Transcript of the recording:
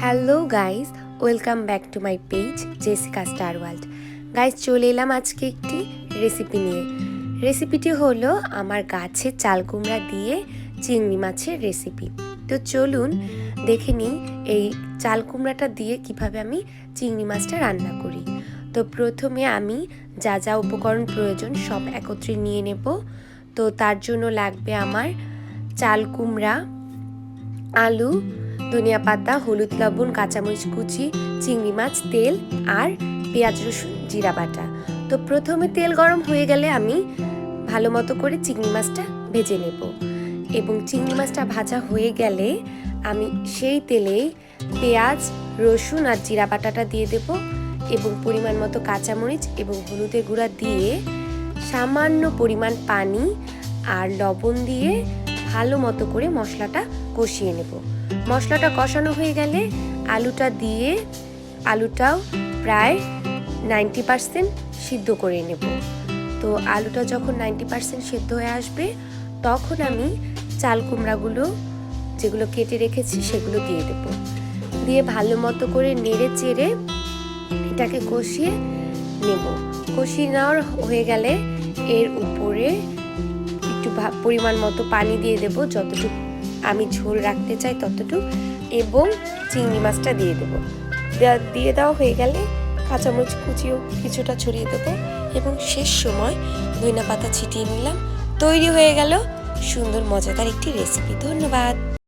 Hello guys, welcome back to my page Jessica star world. Guys, চলে এলাম আজকে একটি রেসিপি নিয়ে। রেসিপিটি হলো আমার গাছের চাল কুমড়া দিয়ে চিংড়ি মাছের রেসিপি। তো চলুন দেখে নিই এই চাল কুমড়াটা দিয়ে কিভাবে আমি চিংড়ি মাছটা রান্না করি। তো প্রথমে আমি যা যা উপকরণ প্রয়োজন সব একত্রে নিয়ে নেব। তো তার জন্য লাগবে আমার চাল কুমড়া, আলু, ধনিয়া পাতা, হলুদ, লবণ, কাঁচামরিচ কুচি, চিংড়ি মাছ, তেল আর পেঁয়াজ, রসুন, জিরা বাটা। তো প্রথমে তেল গরম হয়ে গেলে আমি ভালো মতো করে চিংড়ি মাছটা ভেজে নেব এবং চিংড়ি মাছটা ভাজা হয়ে গেলে আমি সেই তেলেই পেঁয়াজ, রসুন আর জিরা বাটাটা দিয়ে দেব এবং পরিমাণ মতো কাঁচামরিচ এবং হলুদের গুঁড়া দিয়ে সামান্য পরিমাণ পানি আর লবণ দিয়ে ভালো মতো করে মশলাটা কষিয়ে নেব। মশলাটা কষানো হয়ে গেলে আলুটা দিয়ে আলুটাও প্রায় 90% সিদ্ধ করে নেব। তো আলুটা যখন 90% সিদ্ধ হয়ে আসবে তখন আমি চাল কুমড়াগুলো যেগুলো কেটে রেখেছি সেগুলো দিয়ে দেব। দিয়ে ভালো মতো করে নেড়ে চেড়ে এটাকে কষিয়ে নেব। কষিয়ে নেওয়ার হয়ে গেলে এর উপরে একটু পরিমাণ মতো পানি দিয়ে দেব, যতটুকু আমি ঝোল রাখতে চাই ততটুকু, এবং চিংড়ি মাছটা দিয়ে দেবো। দিয়ে দেওয়া হয়ে গেলে কাঁচামরিচ কুচিও কিছুটা ছড়িয়ে দেবো এবং শেষ সময় ধনিয়া পাতা ছিটিয়ে নিলাম। তৈরি হয়ে গেল সুন্দর মজাদার একটি রেসিপি। ধন্যবাদ।